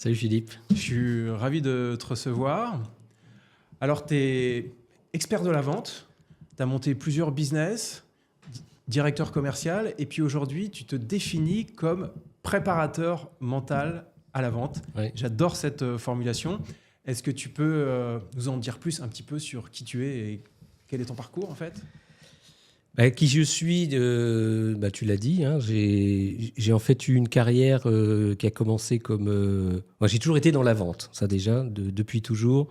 Salut Philippe. Je suis ravi de te recevoir. Alors, tu es expert de la vente, tu as monté plusieurs business, directeur commercial, et puis aujourd'hui, tu te définis comme préparateur mental à la vente. Ouais. J'adore cette formulation. Est-ce que tu peux nous en dire plus un petit peu sur qui tu es et quel est ton parcours en fait? Qui je suis, tu l'as dit, hein, j'ai en fait eu une carrière qui a commencé comme... Moi, j'ai toujours été dans la vente, ça déjà, depuis toujours.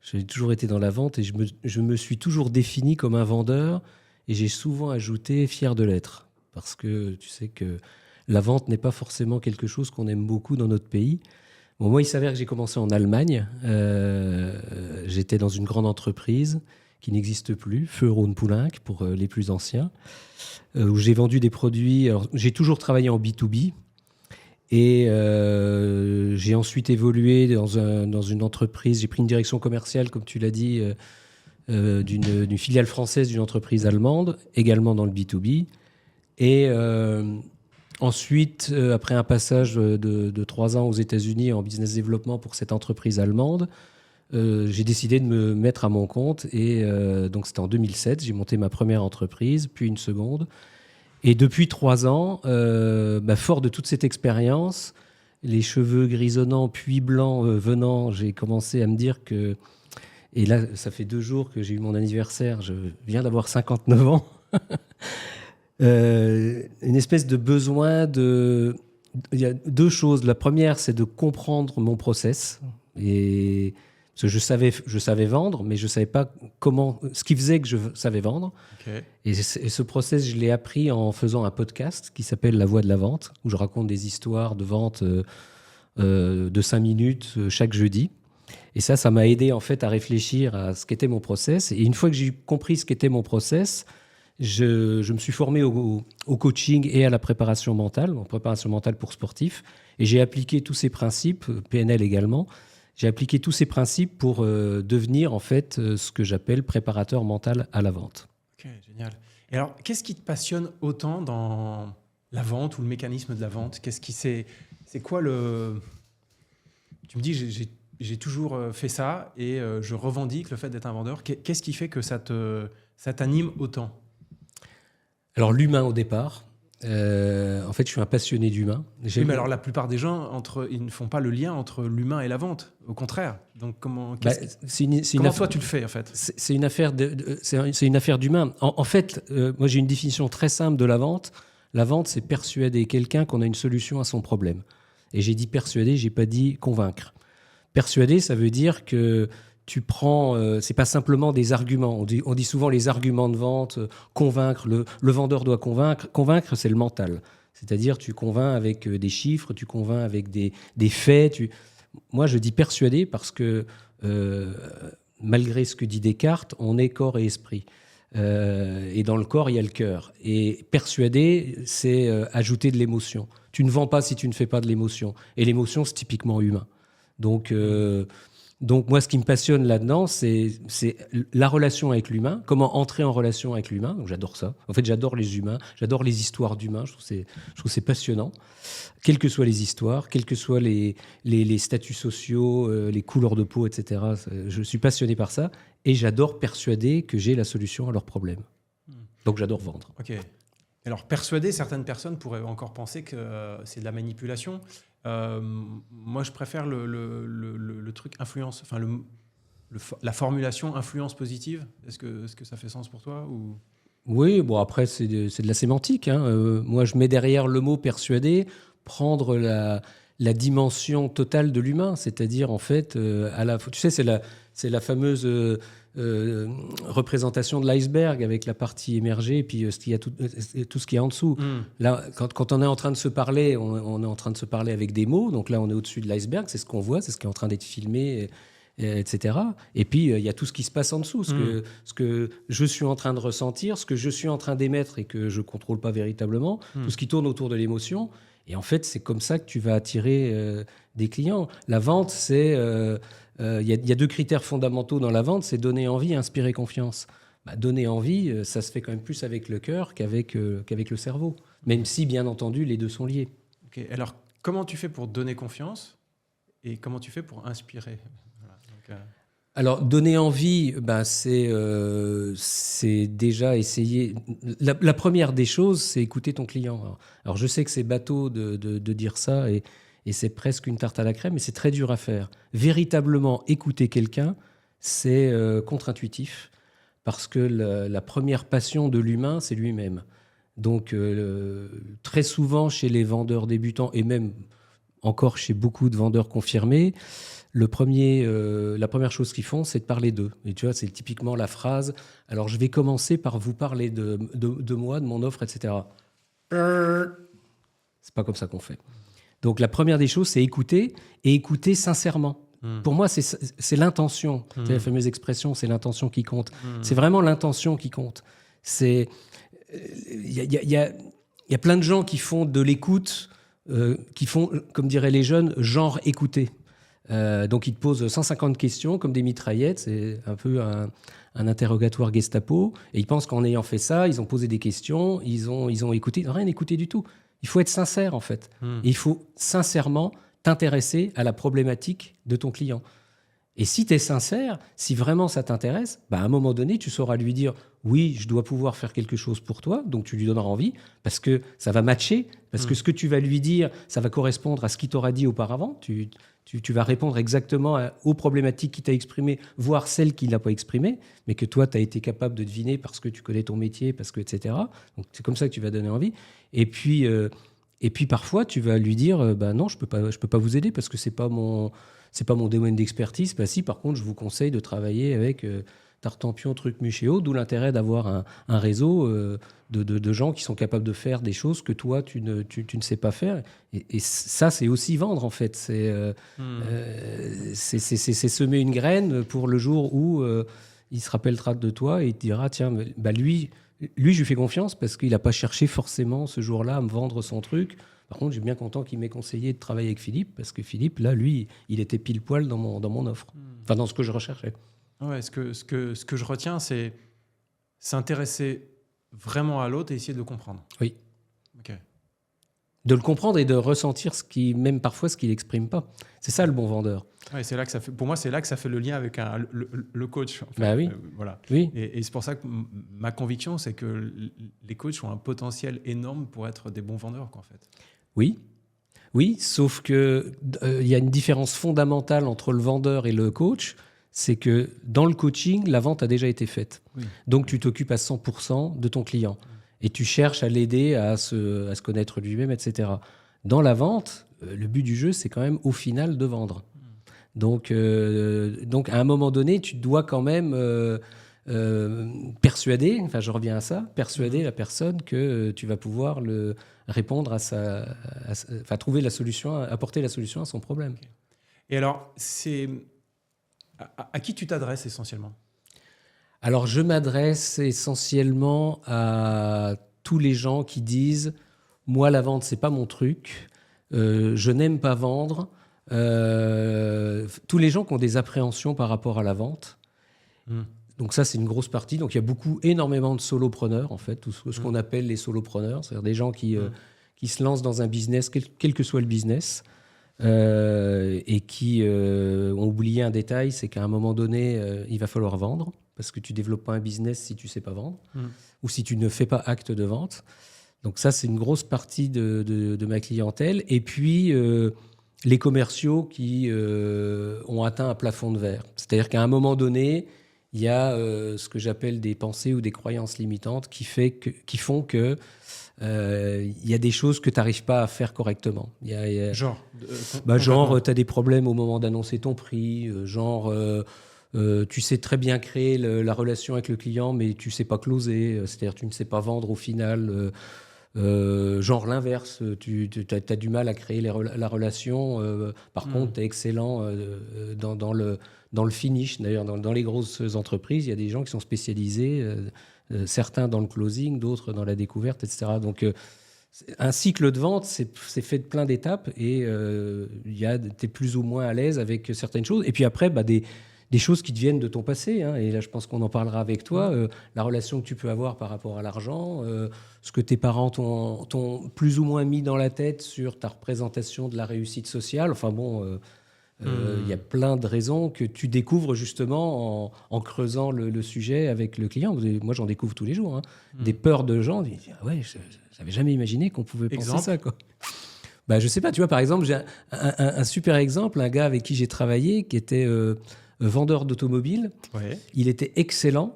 J'ai toujours été dans la vente et je me suis toujours défini comme un vendeur et j'ai souvent ajouté fier de l'être. Parce que tu sais que la vente n'est pas forcément quelque chose qu'on aime beaucoup dans notre pays. Bon, moi, il s'avère que j'ai commencé en Allemagne. J'étais dans une grande entreprise qui n'existe plus, Feu Rhône-Poulenc pour les plus anciens, où j'ai vendu des produits. Alors, j'ai toujours travaillé en B2B et j'ai ensuite évolué dans une entreprise. J'ai pris une direction commerciale, comme tu l'as dit, d'une filiale française d'une entreprise allemande, également dans le B2B. Et ensuite, après un passage de 3 ans aux États-Unis en business développement pour cette entreprise allemande, j'ai décidé de me mettre à mon compte. Et donc, c'était en 2007. J'ai monté ma première entreprise, puis une seconde. Et depuis 3 ans, fort de toute cette expérience, les cheveux grisonnants puis blancs venant, j'ai commencé à me dire que... Et là, ça fait 2 jours que j'ai eu mon anniversaire. Je viens d'avoir 59 ans. Une espèce de besoin de... Il y a 2 choses. La première, c'est de comprendre mon process. Et... Parce que je savais vendre, mais je ne savais pas comment, ce qui faisait que je savais vendre. Okay. Et ce process, je l'ai appris en faisant un podcast qui s'appelle La Voix de la Vente, où je raconte des histoires de vente de 5 minutes chaque jeudi. Et ça m'a aidé en fait à réfléchir à ce qu'était mon process. Et une fois que j'ai compris ce qu'était mon process, je me suis formé au coaching et à la préparation mentale, en préparation mentale pour sportifs. Et j'ai appliqué tous ces principes, PNL également. J'ai appliqué tous ces principes pour devenir en fait ce que j'appelle préparateur mental à la vente. Ok, génial. Et alors, qu'est-ce qui te passionne autant dans la vente ou le mécanisme de la vente? C'est quoi le... Tu me dis, j'ai toujours fait ça et je revendique le fait d'être un vendeur. Qu'est-ce qui fait que ça t'anime autant? Alors l'humain au départ. En fait, je suis un passionné d'humain. Oui, mais alors la plupart des gens, ils ne font pas le lien entre l'humain et la vente. Au contraire. Donc comment toi tu le fais en fait? C'est une affaire c'est une affaire d'humain. En fait, moi j'ai une définition très simple de la vente. La vente, c'est persuader quelqu'un qu'on a une solution à son problème. Et j'ai dit persuader, j'ai pas dit convaincre. Persuader, ça veut dire que tu prends, c'est pas simplement des arguments. On dit souvent les arguments de vente, convaincre, le vendeur doit convaincre. Convaincre, c'est le mental. C'est-à-dire, tu convaincs avec des chiffres, tu convaincs avec des faits. Moi, je dis persuader parce que, malgré ce que dit Descartes, on est corps et esprit. Et dans le corps, il y a le cœur. Et persuader, c'est ajouter de l'émotion. Tu ne vends pas si tu ne fais pas de l'émotion. Et l'émotion, c'est typiquement humain. Donc moi, ce qui me passionne là-dedans, c'est la relation avec l'humain, comment entrer en relation avec l'humain. Donc j'adore ça. En fait, j'adore les humains, j'adore les histoires d'humains. Je trouve que c'est passionnant. Quelles que soient les histoires, quels que soient les statuts sociaux, les couleurs de peau, etc. Je suis passionné par ça et j'adore persuader que j'ai la solution à leurs problèmes. Donc j'adore vendre. Ok. Alors persuader, certaines personnes pourraient encore penser que c'est de la manipulation. Moi, je préfère le truc influence, enfin la formulation influence positive. Est-ce que ça fait sens pour toi ou... Oui, bon après c'est de la sémantique. Hein. Moi, je mets derrière le mot persuader, prendre la dimension totale de l'humain, c'est-à-dire en fait, tu sais, c'est la fameuse représentation de l'iceberg avec la partie émergée et puis tout ce qu'il y a en dessous. Là, quand on est en train de se parler, on est en train de se parler avec des mots. Donc là, on est au-dessus de l'iceberg, c'est ce qu'on voit, c'est ce qui est en train d'être filmé, etc. Et puis, il y a tout ce qui se passe en dessous, ce que je suis en train de ressentir, ce que je suis en train d'émettre et que je ne contrôle pas véritablement, tout ce qui tourne autour de l'émotion. Et en fait, c'est comme ça que tu vas attirer des clients. La vente, c'est... Il y a 2 critères fondamentaux dans la vente, c'est donner envie et inspirer confiance. Donner envie, ça se fait quand même plus avec le cœur qu'avec le cerveau. Même si, bien entendu, les 2 sont liés. Okay. Alors, comment tu fais pour donner confiance et comment tu fais pour inspirer? Voilà, donc, Alors, donner envie, c'est déjà essayer. La première des choses, c'est écouter ton client. Alors, je sais que c'est bateau de dire ça et c'est presque une tarte à la crème, mais c'est très dur à faire. Véritablement écouter quelqu'un, c'est contre-intuitif parce que la première passion de l'humain, c'est lui-même. Donc, très souvent, chez les vendeurs débutants et même encore chez beaucoup de vendeurs confirmés, la première chose qu'ils font, c'est de parler d'eux. Et tu vois, c'est typiquement la phrase. Alors, je vais commencer par vous parler de moi, de mon offre, etc. C'est pas comme ça qu'on fait. Donc, la première des choses, c'est écouter et écouter sincèrement. Pour moi, c'est l'intention. C'est la fameuse expression, c'est l'intention qui compte. C'est vraiment l'intention qui compte. Il y a plein de gens qui font de l'écoute, qui font, comme diraient les jeunes, genre écouter. Donc, ils te posent 150 questions comme des mitraillettes. C'est un peu un interrogatoire Gestapo. Et ils pensent qu'en ayant fait ça, ils ont posé des questions, ils ont écouté. Ils n'ont rien écouté du tout. Il faut être sincère, en fait. Et il faut sincèrement t'intéresser à la problématique de ton client. Et si tu es sincère, si vraiment ça t'intéresse, à un moment donné, tu sauras lui dire « Oui, je dois pouvoir faire quelque chose pour toi », donc tu lui donneras envie, parce que ça va matcher, parce que ce que tu vas lui dire, ça va correspondre à ce qu'il t'aura dit auparavant. Tu vas répondre exactement aux problématiques qu'il t'a exprimées, voire celles qu'il n'a pas exprimées, mais que toi, tu as été capable de deviner parce que tu connais ton métier, parce que, etc. Donc c'est comme ça que tu vas donner envie. Et puis parfois, tu vas lui dire non, je peux pas vous aider parce que c'est pas mon domaine d'expertise. Si, par contre, je vous conseille de travailler avec Tartampion, Truc, Muchéo, d'où l'intérêt d'avoir un réseau de gens qui sont capables de faire des choses que toi, tu ne sais pas faire. Et ça, c'est aussi vendre, en fait. C'est semer une graine pour le jour où il se rappellera de toi et il te dira, tiens, lui, je lui fais confiance parce qu'il n'a pas cherché forcément ce jour-là à me vendre son truc. Par contre, je suis bien content qu'il m'ait conseillé de travailler avec Philippe parce que Philippe, là, lui, il était pile poil dans mon offre. Enfin, dans ce que je recherchais. Ouais, ce que je retiens, c'est s'intéresser vraiment à l'autre et essayer de le comprendre. Oui. Ok. De le comprendre et de ressentir même parfois ce qu'il n'exprime pas. C'est ça le bon vendeur. Ouais, c'est là que ça fait, pour moi, c'est là que ça fait le lien avec le coach. En fait. Bah oui. Voilà. Oui. Et c'est pour ça que ma conviction, c'est que les coachs ont un potentiel énorme pour être des bons vendeurs, quoi, en fait. Oui. Oui, sauf qu'il y a une différence fondamentale entre le vendeur et le coach. C'est que dans le coaching, la vente a déjà été faite. Oui. Donc, tu t'occupes à 100% de ton client. Et tu cherches à l'aider à se connaître lui-même, etc. Dans la vente, le but du jeu, c'est quand même au final de vendre. Donc, à un moment donné, tu dois quand même persuader, enfin je reviens à ça, persuader la personne que tu vas pouvoir répondre à trouver la solution, apporter la solution à son problème. Okay. Et alors, c'est à qui tu t'adresses essentiellement ? Alors, je m'adresse essentiellement à tous les gens qui disent « Moi, la vente, c'est pas mon truc. Je n'aime pas vendre. » Tous les gens qui ont des appréhensions par rapport à la vente. Donc ça, c'est une grosse partie. Donc il y a énormément de solopreneurs, en fait, tout ce qu'on appelle les solopreneurs, c'est-à-dire des gens qui se lancent dans un business, quel que soit le business, et qui ont oublié un détail, c'est qu'à un moment donné, il va falloir vendre, parce que tu ne développes pas un business si tu ne sais pas vendre, ou si tu ne fais pas acte de vente. Donc ça, c'est une grosse partie de ma clientèle. Et puis, les commerciaux qui ont atteint un plafond de verre. C'est-à-dire qu'à un moment donné, il y a ce que j'appelle des pensées ou des croyances limitantes qui font que il y a des choses que tu n'arrives pas à faire correctement. Genre, tu as des problèmes au moment d'annoncer ton prix, tu sais très bien créer la relation avec le client, mais tu ne sais pas closer, c'est-à-dire tu ne sais pas vendre au final. Genre l'inverse, tu as du mal à créer la relation. Par contre, tu es excellent dans le finish. D'ailleurs, dans les grosses entreprises, il y a des gens qui sont spécialisés, certains dans le closing, d'autres dans la découverte, etc. Donc, un cycle de vente, c'est fait de plein d'étapes et tu es plus ou moins à l'aise avec certaines choses. Et puis après, des choses qui te viennent de ton passé. Hein. Et là, je pense qu'on en parlera avec toi. La relation que tu peux avoir par rapport à l'argent, ce que tes parents t'ont plus ou moins mis dans la tête sur ta représentation de la réussite sociale. Enfin bon, Il y a plein de raisons que tu découvres justement en creusant le sujet avec le client. Moi, j'en découvre tous les jours. Des peurs de gens. Ils disent, ah ouais, je n'avais jamais imaginé qu'on pouvait penser ça, quoi. Bah, je sais pas, tu vois, par exemple, j'ai un super exemple, un gars avec qui j'ai travaillé qui était vendeur d'automobile. Ouais. Il était excellent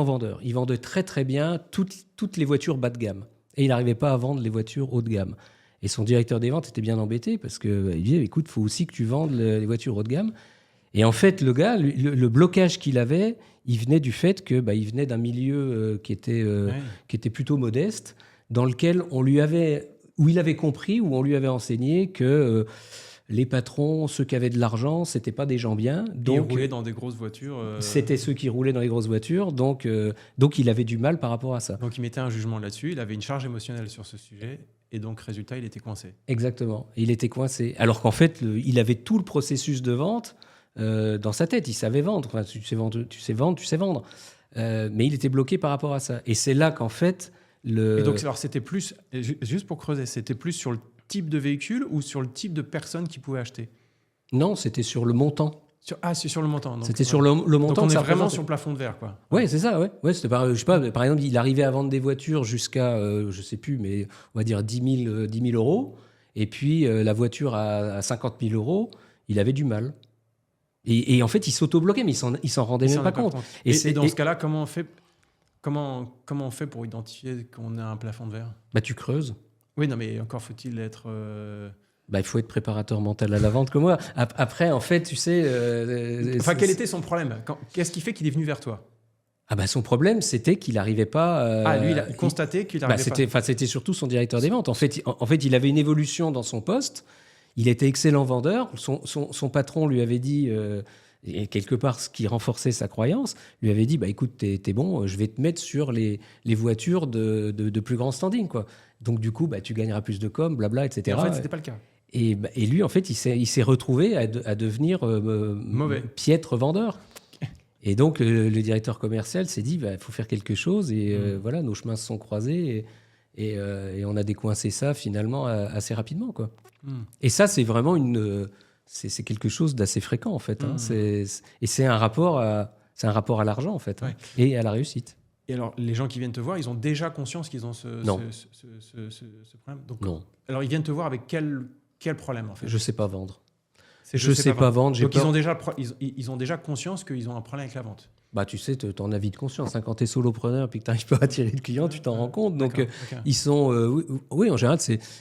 vendeur. Il vendait très très bien toutes les voitures bas de gamme. Et il n'arrivait pas à vendre les voitures haut de gamme. Et son directeur des ventes était bien embêté parce qu'il disait, écoute, il faut aussi que tu vendes les voitures haut de gamme. Et en fait, le gars, le blocage qu'il avait, il venait du fait que il venait d'un milieu qui était plutôt modeste, dans lequel où il avait compris, où on lui avait enseigné que les patrons, ceux qui avaient de l'argent, c'était pas des gens bien. Donc, ils roulaient dans des grosses voitures. C'était ceux qui roulaient dans les grosses voitures. Donc il avait du mal par rapport à ça. Donc, il mettait un jugement là-dessus. Il avait une charge émotionnelle sur ce sujet. Et donc, résultat, il était coincé. Exactement. Il était coincé. Alors qu'en fait, il avait tout le processus de vente dans sa tête. Il savait vendre. Enfin, tu sais vendre. Mais il était bloqué par rapport à ça. Et c'est là qu'en fait... Et donc, alors, c'était plus... Juste pour creuser, c'était plus sur le type de véhicule ou sur le type de personne qui pouvait acheter? Non, c'était sur le montant. C'est sur le montant. C'était sur le montant. Donc on est vraiment sur le plafond de verre, quoi. Ouais, c'est ça. Ouais, c'était je sais pas. Par exemple, il arrivait à vendre des voitures jusqu'à, je sais plus, mais on va dire 10 000 euros. Et puis la voiture à 50 000 euros, il avait du mal. Et en fait, il s'auto-bloquait, mais il s'en rendait même pas compte. Et dans ce cas-là, comment on fait pour identifier qu'on a un plafond de verre? Bah, tu creuses. Oui, non, mais encore faut-il être... il faut être préparateur mental à la vente comme moi. Après, en fait, tu sais... quel était son problème? Qu'est-ce qui fait qu'il est venu vers toi? Son problème, c'était qu'il n'arrivait pas... lui, il a constaté qu'il n'arrivait pas. C'était surtout son directeur des ventes. En fait, il avait une évolution dans son poste. Il était excellent vendeur. Son patron lui avait dit... et quelque part, ce qui renforçait sa croyance, lui avait dit, écoute, t'es bon, je vais te mettre sur les voitures de plus grand standing, quoi. Donc, du coup, tu gagneras plus de com, blabla, etc. Et en fait, c'était pas le cas. Et lui, en fait, il s'est retrouvé à devenir mauvais, piètre vendeur. Et donc, le directeur commercial s'est dit, faut faire quelque chose. Et voilà, nos chemins se sont croisés. Et on a décoincé ça, finalement, assez rapidement, quoi. Et ça, c'est vraiment c'est quelque chose d'assez fréquent, en fait. Et c'est un rapport à l'argent, en fait, et à la réussite. Et alors, les gens qui viennent te voir, ils ont déjà conscience qu'ils ont ce problème? Donc, non. Alors, ils viennent te voir avec quel problème, en fait? Je ne sais pas vendre. Je ne sais pas vendre. Donc, ils ont déjà conscience qu'ils ont un problème avec la vente. Tu sais, tu en as vite conscience. Quand tu es solopreneur et que tu n'arrives pas à attirer de clients, tu t'en rends compte. Donc, ils sont... oui, en général,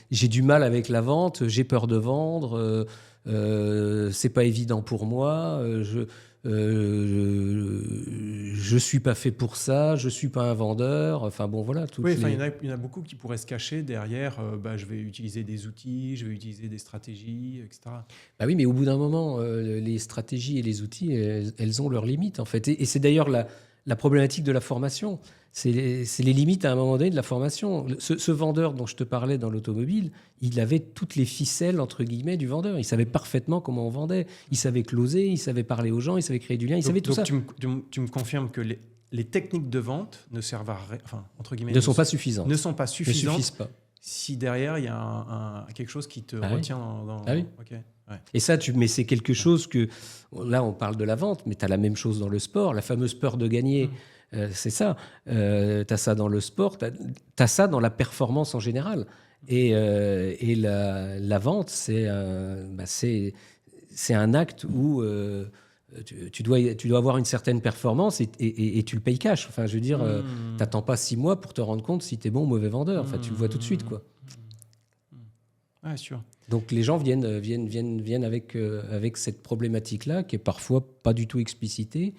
j'ai du mal avec la vente, j'ai peur de vendre, c'est pas évident pour moi, je suis pas fait pour ça, je suis pas un vendeur. Enfin bon, voilà. Oui, il y en a beaucoup qui pourraient se cacher derrière. Je vais utiliser des outils, je vais utiliser des stratégies, etc. Oui, mais au bout d'un moment, les stratégies et les outils, elles ont leurs limites en fait. Et c'est d'ailleurs la problématique de la formation. C'est les limites à un moment donné de la formation. Ce vendeur dont je te parlais dans l'automobile, il avait toutes les ficelles, entre guillemets, du vendeur. Il savait parfaitement comment on vendait. Il savait closer, il savait parler aux gens, il savait créer du lien, il savait tout ça. Tu me confirmes que les techniques de vente ne servent à rien, entre guillemets, ne sont pas suffisantes. Ne sont pas suffisantes. Ne suffisent pas. Si derrière, il y a quelque chose qui te retient dans... oui. Okay. Ouais. Et ça, mais c'est quelque chose que... Là, on parle de la vente, mais tu as la même chose dans le sport. La fameuse peur de gagner, c'est ça. Tu as ça dans le sport, tu as ça dans la performance en général. Et la vente, c'est un acte où tu dois avoir une certaine performance et tu le payes cash. Enfin, je veux dire, t'attends pas 6 mois pour te rendre compte si tu es bon ou mauvais vendeur. Enfin, tu le vois tout de suite, quoi. Ouais, sûr. Donc les gens viennent avec cette problématique-là qui est parfois pas du tout explicitée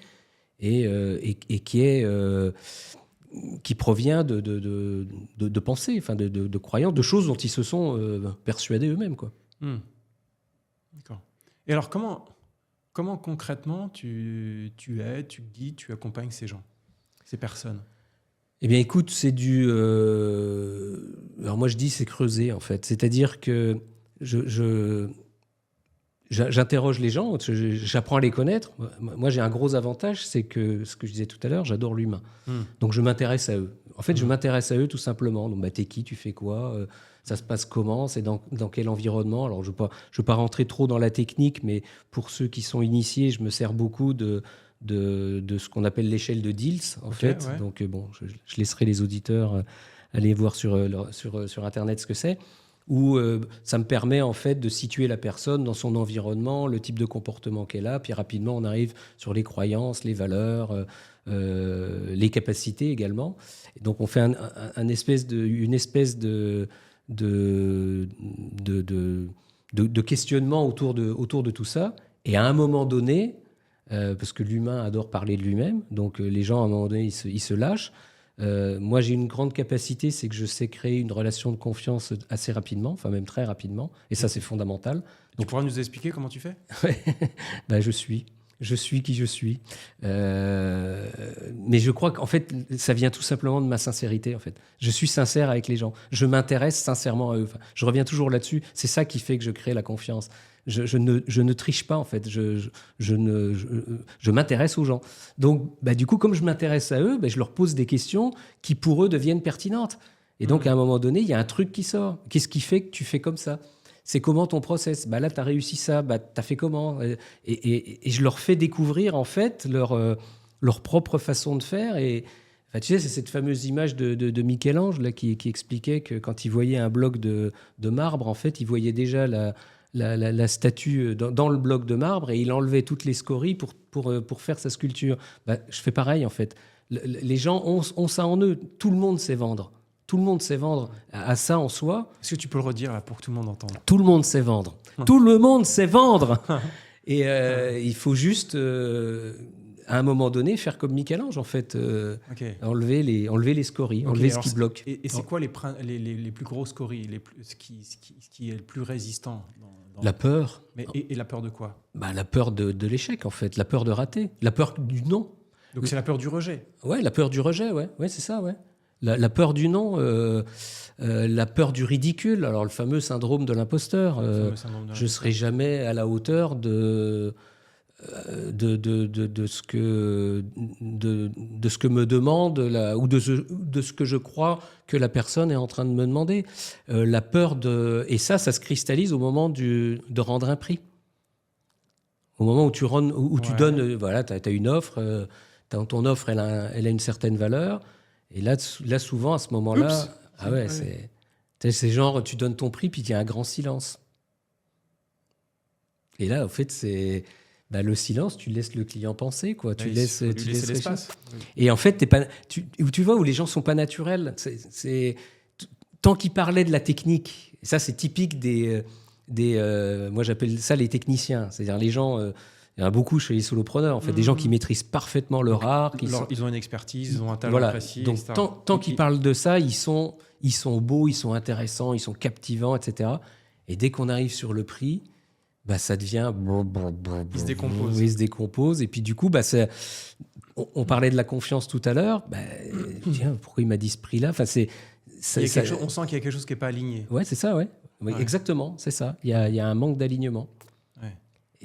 et qui provient de pensées, enfin de croyances, de choses dont ils se sont persuadés eux-mêmes, quoi. D'accord. Et alors comment concrètement tu aides, tu guides, tu accompagnes ces gens, ces personnes? Eh bien, écoute, c'est alors moi, je dis c'est creuser, en fait. C'est-à-dire que j'interroge les gens, j'apprends à les connaître. Moi, j'ai un gros avantage, c'est que, ce que je disais tout à l'heure, j'adore l'humain. Donc, je m'intéresse à eux. En fait, je m'intéresse à eux tout simplement. Donc, t'es qui, tu fais quoi, ça se passe comment, c'est dans quel environnement. Alors, je veux pas rentrer trop dans la technique, mais pour ceux qui sont initiés, je me sers beaucoup de ce qu'on appelle l'échelle de Diels, en fait. Ouais. Donc, je laisserai les auditeurs aller voir sur Internet ce que c'est, où ça me permet, en fait, de situer la personne dans son environnement, le type de comportement qu'elle a, puis rapidement, on arrive sur les croyances, les valeurs, les capacités également. Et donc, on fait une espèce de questionnement autour de tout ça. Et à un moment donné, parce que l'humain adore parler de lui-même, donc les gens, à un moment donné, ils se lâchent. Moi, j'ai une grande capacité, c'est que je sais créer une relation de confiance assez rapidement, enfin même très rapidement. Et ça, c'est fondamental. Tu pourras nous expliquer comment tu fais ? Je suis qui je suis. Mais je crois qu'en fait, ça vient tout simplement de ma sincérité. En fait, je suis sincère avec les gens. Je m'intéresse sincèrement à eux. Enfin, je reviens toujours là-dessus. C'est ça qui fait que je crée la confiance. Je ne triche pas, en fait. Je m'intéresse aux gens. Donc, du coup, comme je m'intéresse à eux, je leur pose des questions qui, pour eux, deviennent pertinentes. Et donc, à un moment donné, il y a un truc qui sort. Qu'est-ce qui fait que tu fais comme ça ? C'est comment ton process ? Là, tu as réussi ça. Tu as fait comment ? Et je leur fais découvrir, en fait, leur propre façon de faire. Et tu sais, c'est cette fameuse image de Michel-Ange là, qui expliquait que quand il voyait un bloc de marbre, en fait, il voyait déjà la statue dans le bloc de marbre et il enlevait toutes les scories pour faire sa sculpture. Je fais pareil, en fait. Les gens ont ça en eux. Tout le monde sait vendre. Tout le monde sait vendre à ça en soi. Est-ce que tu peux le redire là, pour que tout le monde entende ? Tout le monde sait vendre. Tout le monde sait vendre. Et il faut juste, à un moment donné, faire comme Michel-Ange, en fait. Enlever les scories, enlever ce qui bloque. Et c'est quoi les plus grosses scories, ce qui est le plus résistant La peur. Et la peur de quoi ? La peur de l'échec, en fait. La peur de rater. La peur du non. Donc c'est la peur du rejet ? Ouais, la peur du rejet, ouais, c'est ça, ouais. La peur du non, la peur du ridicule. Alors, le fameux syndrome de l'imposteur. Je ne serai jamais à la hauteur de ce que me demande ou de ce que je crois que la personne est en train de me demander. La peur et ça se cristallise au moment de rendre un prix. Au moment où tu donnes, tu as une offre, ton offre, elle a une certaine valeur. Et là, souvent, à ce moment-là, c'est genre, tu donnes ton prix, puis il y a un grand silence. Et là, en fait, c'est le silence, tu laisses le client penser, quoi. Tu laisses l'espace. Et en fait, tu vois où les gens sont pas naturels. Tant qu'ils parlaient de la technique, et ça, c'est typique moi, j'appelle ça les techniciens. C'est-à-dire les gens. Il y en a beaucoup chez les solopreneurs, en fait, des gens qui maîtrisent parfaitement leur art. Ils ont une expertise, ils ont un talent précis. Donc, tant qu'ils parlent de ça, ils sont beaux, ils sont intéressants, ils sont captivants, etc. Et dès qu'on arrive sur le prix, ça devient... Ils se décomposent. Ils se décomposent. Et puis, du coup, on parlait de la confiance tout à l'heure. Tiens, pourquoi il m'a dit ce prix-là ? Enfin, on sent qu'il y a quelque chose qui n'est pas aligné. Ouais, c'est ça, ouais. Exactement, c'est ça. Il y a un manque d'alignement.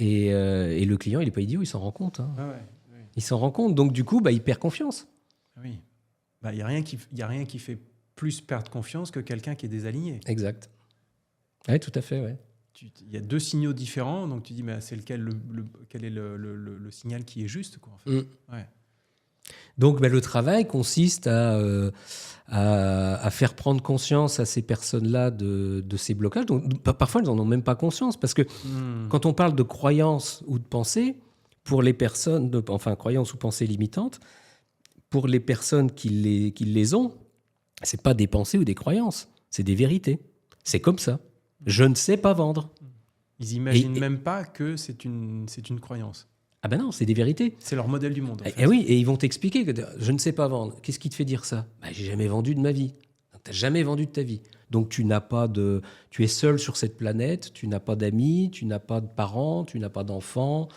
Et le client, il n'est pas idiot, il s'en rend compte. Hein. Il s'en rend compte. Donc, du coup, il perd confiance. Oui. Il n'y a rien qui fait plus perdre confiance que quelqu'un qui est désaligné. Exact. Oui, tout à fait, ouais. Il y a deux signaux différents, donc tu dis, c'est lequel quel est le signal qui est juste, quoi, en fait. Donc, le travail consiste à faire prendre conscience à ces personnes-là de ces blocages. Donc, parfois, elles n'en ont même pas conscience, parce que quand on parle de croyances ou de pensées, pour les personnes, croyances ou pensées limitantes, pour les personnes qui les ont, c'est pas des pensées ou des croyances, c'est des vérités. C'est comme ça. Je ne sais pas vendre. Ils n'imaginent même pas que c'est une croyance. Ah non, c'est des vérités. C'est leur modèle du monde. En fait. Et oui, et ils vont t'expliquer que je ne sais pas vendre. Qu'est-ce qui te fait dire ça ? J'ai jamais vendu de ma vie. Tu n'as jamais vendu de ta vie. Donc tu es seul sur cette planète, tu n'as pas d'amis, tu n'as pas de parents, tu n'as pas d'enfants.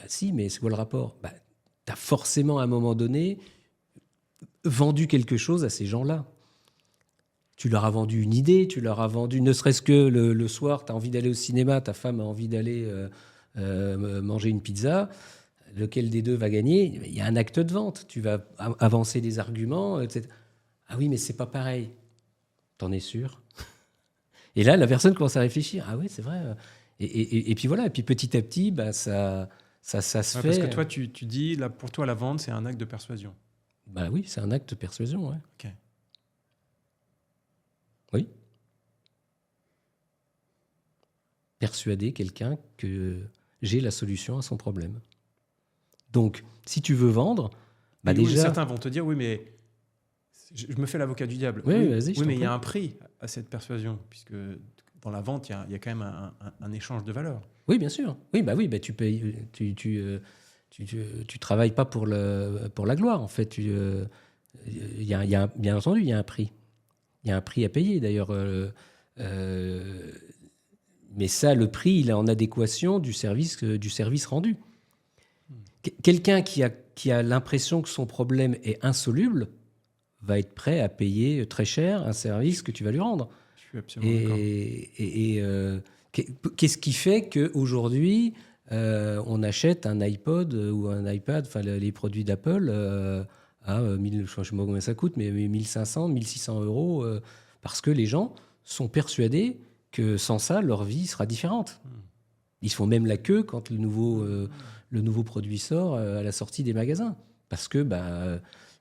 Si, mais c'est quoi le rapport ? Tu as forcément à un moment donné vendu quelque chose à ces gens-là. Tu leur as vendu une idée, tu leur as vendu, ne serait-ce que le soir, tu as envie d'aller au cinéma, ta femme a envie d'aller manger une pizza. lequel des deux va gagner? Il y a un acte de vente. Tu vas avancer des arguments, etc. Ah oui, mais c'est pas pareil. T'en es sûr? Et là, la personne commence à réfléchir. Ah oui, c'est vrai. Et puis voilà. Et puis petit à petit, bah, ça se Ouais, fait. parce que toi, tu dis, là, pour toi, la vente, c'est un acte de persuasion. Bah oui, c'est un acte de persuasion. Ouais. Ok. Oui. Persuader quelqu'un que j'ai la solution à son problème. Donc, si tu veux vendre, bah Oui, déjà. certains vont te dire, oui, mais je me fais l'avocat du diable. Oui, Oui, vas-y, je oui, t'en mais il y a prie. un prix à cette persuasion, puisque dans la vente, il y a quand même un échange de valeur. Oui, bien sûr. Oui, bah, tu payes, tu travailles pas pour la gloire. En fait, bien entendu, il y a un prix. Il y a un prix à payer, d'ailleurs. Mais ça, le prix, il est en adéquation du service rendu. Quelqu'un qui a l'impression que son problème est insoluble va être prêt à payer très cher un service que tu vas lui rendre. Je suis absolument d'accord. Qu'est-ce qui fait qu'aujourd'hui, on achète un iPod ou un iPad, enfin les produits d'Apple, à 1000, je ne sais pas combien ça coûte, mais 1500, 1600 euros, parce que les gens sont persuadés que sans ça, leur vie sera différente. Ils se font même la queue quand le nouveau produit sort à la sortie des magasins. Parce que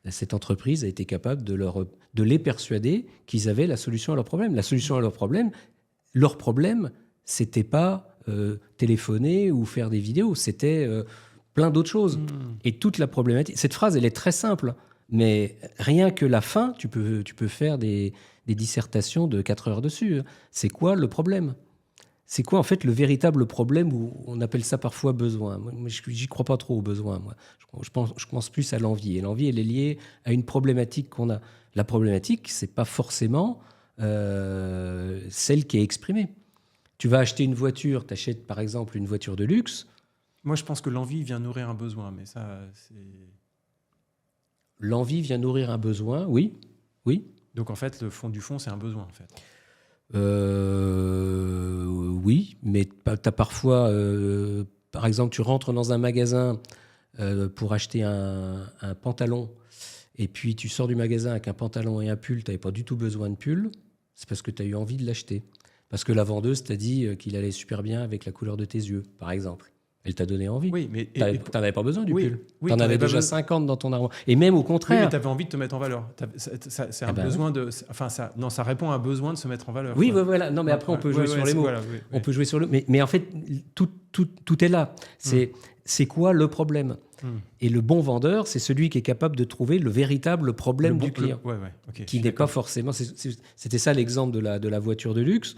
cette entreprise a été capable de les persuader qu'ils avaient la solution à leur problème. La solution à leur problème, c'était pas téléphoner ou faire des vidéos, c'était plein d'autres choses. Et toute la problématique... Cette phrase, elle est très simple, mais rien que la fin, tu peux faire des dissertations de 4 heures dessus. C'est quoi le problème ? C'est quoi en fait le véritable problème, où on appelle ça parfois besoin? Moi, j'y crois pas trop au besoin. Moi, je pense plus à l'envie. Et l'envie, elle est liée à une problématique qu'on a. La problématique, c'est pas forcément celle qui est exprimée. Tu vas acheter une voiture, tu achètes par exemple une voiture de luxe. Moi, je pense que l'envie vient nourrir un besoin, mais ça, c'est... L'envie vient nourrir un besoin, oui. Donc en fait, le fond du fond, c'est un besoin, en fait. Oui, mais tu as parfois, par exemple, tu rentres dans un magasin pour acheter un pantalon, et puis tu sors du magasin avec un pantalon et un pull, tu n'avais pas du tout besoin de pull, c'est parce que tu as eu envie de l'acheter. Parce que la vendeuse t'a dit qu'il allait super bien avec la couleur de tes yeux, par exemple. Elle t'a donné envie. Oui, mais... Tu n'en avais pas besoin du pull. Oui, tu en avais déjà besoin... 50 dans ton armoire. Et même au Oui, contraire. mais tu avais envie de te mettre en valeur. C'est un besoin de... Enfin, ça répond à un besoin de se mettre en valeur. Oui, voilà. Non, mais après, on peut jouer sur les mots. Voilà, on peut jouer sur le... Mais en fait, tout est là. C'est quoi le problème? Et le bon vendeur, c'est celui qui est capable de trouver le véritable problème du client. Okay, qui n'est pas forcément... C'était ça l'exemple de la voiture de luxe.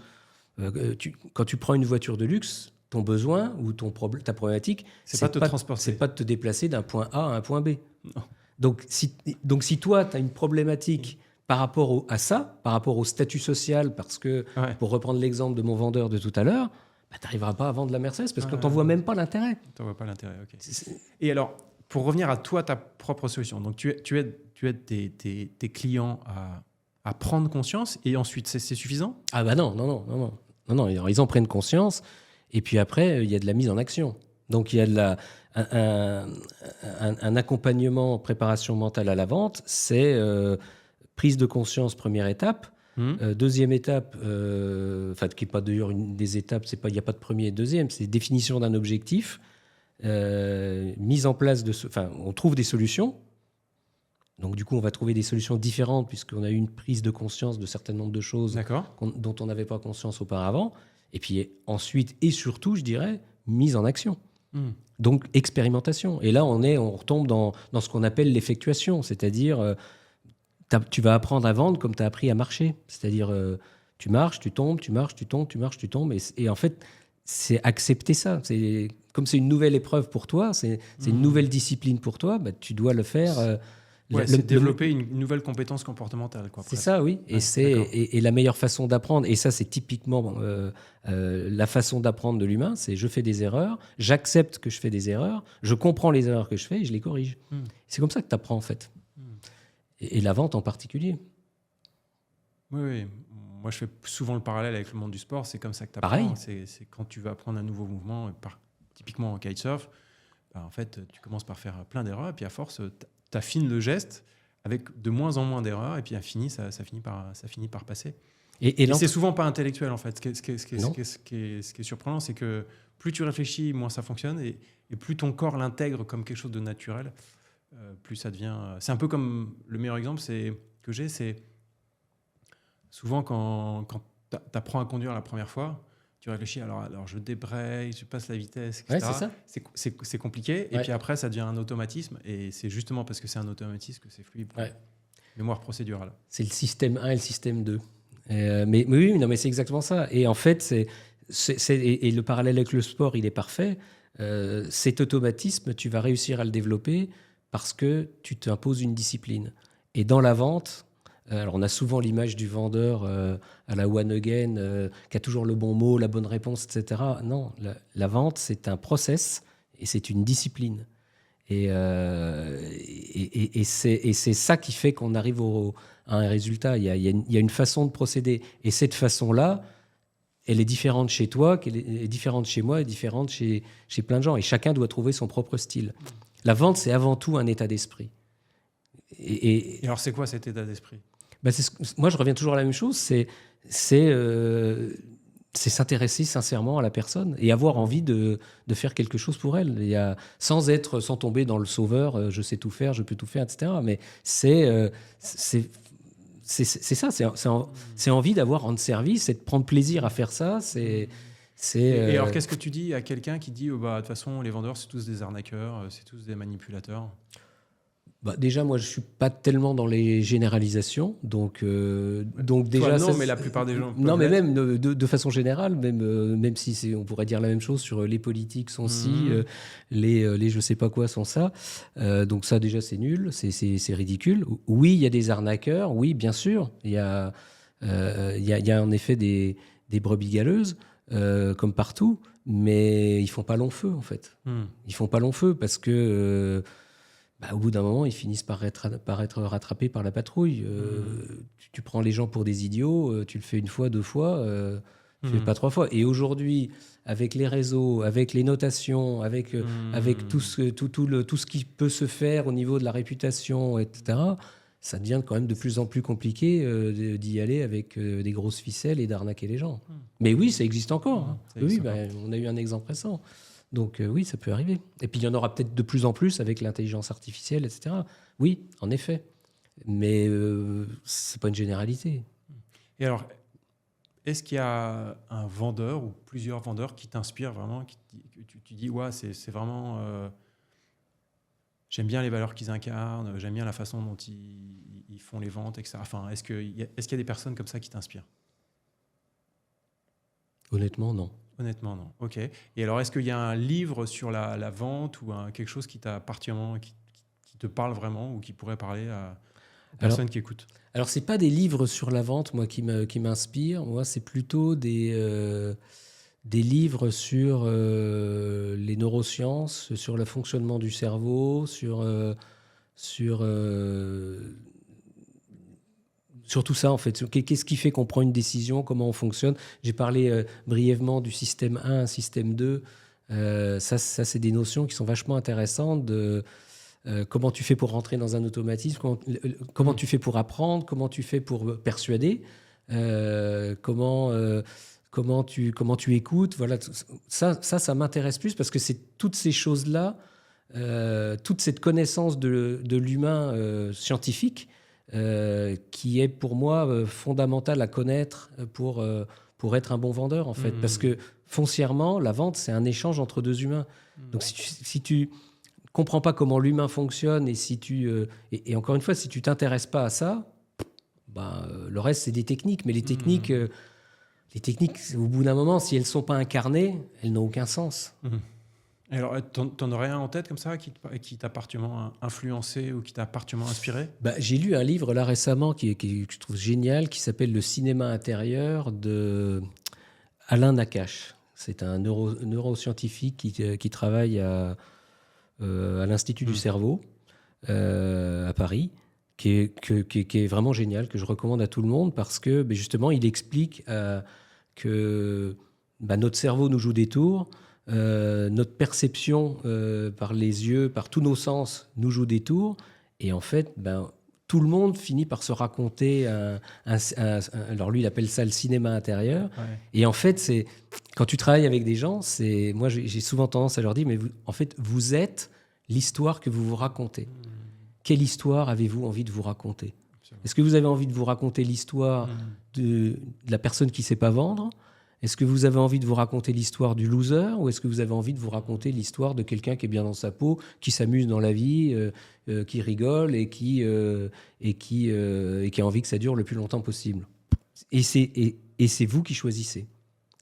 Quand tu prends une voiture de luxe, ton besoin ou ta problématique, c'est pas de te transporter. C'est pas de te déplacer d'un point A à un point B. Non. Donc, si toi, tu as une problématique par rapport à ça, par rapport au statut social, parce que, pour reprendre l'exemple de mon vendeur de tout à l'heure, tu n'arriveras pas à vendre la Mercedes parce qu'on t'en voit même pas l'intérêt. Tu n'en vois pas l'intérêt, ok. Et alors, pour revenir à toi, ta propre solution, donc tu aides tes clients à prendre conscience, et ensuite, c'est suffisant? Ah bah non, ils en prennent conscience. Et puis après, il y a de la mise en action. Donc, il y a un accompagnement, préparation mentale à la vente. C'est prise de conscience, première étape. Deuxième étape, qui n'est pas d'ailleurs une des étapes, il n'y a pas de premier et de deuxième, c'est définition d'un objectif, mise en place on trouve des solutions. Donc, du coup, on va trouver des solutions différentes puisqu'on a eu une prise de conscience de certain nombre de choses dont on n'avait pas conscience auparavant. Et puis ensuite, et surtout, je dirais, mise en action. Donc, expérimentation. Et là, on retombe dans ce qu'on appelle l'effectuation. C'est-à-dire, tu vas apprendre à vendre comme tu as appris à marcher. C'est-à-dire, tu marches, tu tombes, tu marches, tu tombes, tu marches, tu tombes. Et en fait, c'est accepter ça. Comme c'est une nouvelle épreuve pour toi, c'est une nouvelle discipline pour toi, tu dois le faire... c'est développer une nouvelle compétence comportementale. C'est ça, oui. Et la meilleure façon d'apprendre, et ça c'est typiquement la façon d'apprendre de l'humain, c'est je fais des erreurs, j'accepte que je fais des erreurs, je comprends les erreurs que je fais et je les corrige. C'est comme ça que tu apprends en fait. Et la vente en particulier. Oui. Moi je fais souvent le parallèle avec le monde du sport, c'est comme ça que tu apprends. Pareil. C'est quand tu vas apprendre un nouveau mouvement, typiquement en kitesurf, en fait, tu commences par faire plein d'erreurs, et puis à force, tu affines le geste avec de moins en moins d'erreurs, et puis ça finit par passer. Et c'est souvent pas intellectuel, en fait. Ce qui est surprenant, c'est que plus tu réfléchis, moins ça fonctionne, et plus ton corps l'intègre comme quelque chose de naturel, plus ça devient... C'est un peu comme... Le meilleur exemple c'est souvent quand tu apprends à conduire la première fois, tu réfléchis, alors je débraye, je passe la vitesse, etc. Ouais, c'est ça. C'est compliqué, et puis après, ça devient un automatisme, et c'est justement parce que c'est un automatisme que c'est fluide. Ouais. Mémoire procédurale. C'est le système 1 et le système 2. Mais oui, non, mais c'est exactement ça. Et en fait, et le parallèle avec le sport, il est parfait. Cet automatisme, tu vas réussir à le développer parce que tu t'imposes une discipline. Et dans la vente, alors on a souvent l'image du vendeur à la one again, qui a toujours le bon mot, la bonne réponse, etc. Non, la vente, c'est un process et c'est une discipline. Et c'est ça qui fait qu'on arrive à un résultat. Il y a une façon de procéder. Et cette façon-là, elle est différente chez toi, elle est différente chez moi, elle est différente chez plein de gens. Et chacun doit trouver son propre style. La vente, c'est avant tout un état d'esprit. Et alors, c'est quoi cet état d'esprit ? Moi, je reviens toujours à la même chose. C'est s'intéresser sincèrement à la personne et avoir envie de faire quelque chose pour elle. Sans tomber dans le sauveur, je sais tout faire, je peux tout faire, etc. Mais c'est ça, c'est envie rendre service, c'est de prendre plaisir à faire ça. Et alors, qu'est-ce que tu dis à quelqu'un qui dit de toute façon, les vendeurs, c'est tous des arnaqueurs, c'est tous des manipulateurs ? Déjà, moi, je suis pas tellement dans les généralisations, donc déjà. Toi, non, mais la plupart des gens. Non, mais même de façon générale, même si on pourrait dire la même chose sur les politiques sont les je sais pas quoi sont ça. Donc ça, déjà, c'est nul, c'est ridicule. Oui, il y a des arnaqueurs, oui, bien sûr. Il y a en effet des brebis galeuses, comme partout, mais ils font pas long feu, en fait. Ils font pas long feu parce que. Au bout d'un moment, ils finissent par être rattrapés par la patrouille. Tu prends les gens pour des idiots, tu le fais une fois, deux fois, tu le fais pas trois fois. Et aujourd'hui, avec les réseaux, avec les notations, avec tout ce qui peut se faire au niveau de la réputation, etc., ça devient quand même de plus en plus compliqué d'y aller avec des grosses ficelles et d'arnaquer les gens. Mais oui, ça existe encore. Hein. Oui, on a eu un exemple récent. Donc oui, ça peut arriver. Et puis il y en aura peut-être de plus en plus avec l'intelligence artificielle, etc. Oui, en effet. Mais c'est pas une généralité. Et alors, est-ce qu'il y a un vendeur ou plusieurs vendeurs qui t'inspirent vraiment, que tu dis, ouais, c'est vraiment... j'aime bien les valeurs qu'ils incarnent, j'aime bien la façon dont ils font les ventes, etc. Enfin, est-ce qu'il y a des personnes comme ça qui t'inspirent ? Honnêtement, non. Honnêtement, non. Ok. Et alors, est-ce qu'il y a un livre sur la vente ou quelque chose qui t'a particulièrement, qui te parle vraiment ou qui pourrait parler aux personnes qui écoutent ? Alors, c'est pas des livres sur la vente, moi, qui m'inspirent. Moi, c'est plutôt des livres sur les neurosciences, sur le fonctionnement du cerveau, sur tout ça, en fait. Qu'est-ce qui fait qu'on prend une décision, comment on fonctionne. J'ai parlé brièvement du système 1, système 2. Ça, c'est des notions qui sont vachement intéressantes de comment tu fais pour rentrer dans un automatisme, comment tu fais pour apprendre, comment tu fais pour persuader, comment tu écoutes. Voilà, ça m'intéresse plus parce que c'est toutes ces choses-là, toute cette connaissance de l'humain scientifique, qui est pour moi fondamental à connaître pour être un bon vendeur, en fait. Parce que foncièrement, la vente, c'est un échange entre deux humains. Donc si tu comprends pas comment l'humain fonctionne et encore une fois, si tu t'intéresses pas à ça, le reste, c'est des techniques. Mais les techniques, au bout d'un moment, si elles sont pas incarnées, elles n'ont aucun sens. Alors, t'en aurais un en tête comme ça qui t'a particulièrement influencé ou qui t'a particulièrement inspiré ? J'ai lu un livre là récemment que je trouve génial, qui s'appelle « Le cinéma intérieur » de Alain Nakache. C'est un neuroscientifique qui travaille à l'Institut du cerveau à Paris, qui est vraiment génial, que je recommande à tout le monde parce que justement, il explique que notre cerveau nous joue des tours. notre perception par les yeux, par tous nos sens, nous joue des tours. Et en fait, tout le monde finit par se raconter alors lui, il appelle ça le cinéma intérieur. Ouais. Et en fait, quand tu travailles avec des gens, moi, j'ai souvent tendance à leur dire, mais en fait, vous êtes l'histoire que vous vous racontez. Quelle histoire avez-vous envie de vous raconter ? Est-ce que vous avez envie de vous raconter l'histoire de la personne qui ne sait pas vendre ? Est-ce que vous avez envie de vous raconter l'histoire du loser ? Ou est-ce que vous avez envie de vous raconter l'histoire de quelqu'un qui est bien dans sa peau, qui s'amuse dans la vie, qui rigole et qui a envie que ça dure le plus longtemps possible ? Et c'est vous qui choisissez.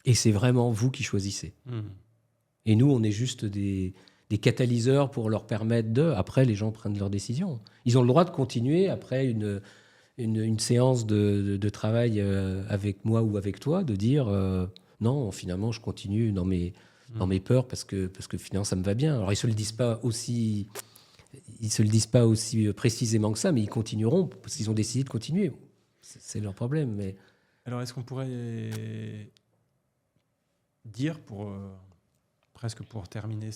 Et c'est vraiment vous qui choisissez. Et nous, on est juste des catalyseurs pour leur permettre de... Après, les gens prennent leurs décisions. Ils ont le droit de continuer après une séance de travail avec moi ou avec toi, de dire non, finalement, je continue dans mes peurs parce que finalement, ça me va bien. Alors, ils ne se le disent pas aussi précisément que ça, mais ils continueront parce qu'ils ont décidé de continuer. C'est leur problème. Mais... Alors, est-ce qu'on pourrait dire, presque pour terminer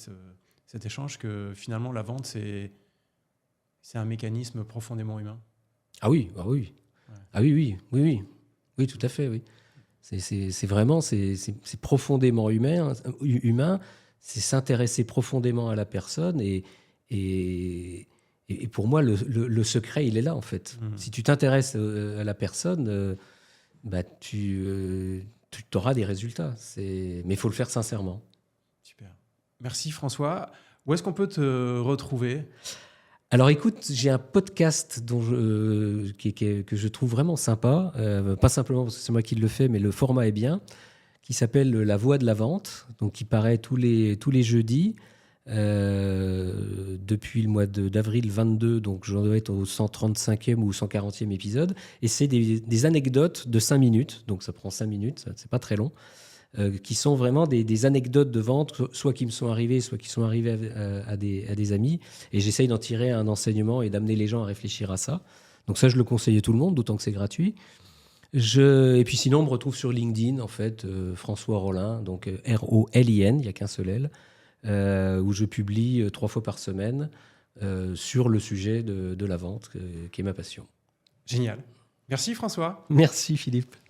cet échange, que finalement, la vente, c'est un mécanisme profondément humain ? Ah oui. Ouais. Ah oui, tout à fait, oui. C'est vraiment, c'est profondément humain, c'est s'intéresser profondément à la personne et pour moi, le secret, il est là, en fait. Si tu t'intéresses à la personne, tu auras des résultats. Mais il faut le faire sincèrement. Super. Merci, François. Où est-ce qu'on peut te retrouver ? Alors écoute, j'ai un podcast que je trouve vraiment sympa, pas simplement parce que c'est moi qui le fais, mais le format est bien, qui s'appelle La Voix de la Vente, donc qui paraît tous les jeudis depuis le mois d'avril 22, donc je dois être au 135e ou 140e épisode, et c'est des anecdotes de 5 minutes, donc ça prend 5 minutes, c'est pas très long, qui sont vraiment des anecdotes de vente, soit qui me sont arrivées, soit qui sont arrivées à des amis. Et j'essaye d'en tirer un enseignement et d'amener les gens à réfléchir à ça. Donc ça, je le conseille à tout le monde, d'autant que c'est gratuit. Et puis sinon, on me retrouve sur LinkedIn, en fait, François Rollin, donc R-O-L-I-N, il n'y a qu'un seul L, où je publie 3 fois par semaine sur le sujet de la vente, qui est ma passion. Génial. Merci, François. Merci, Philippe.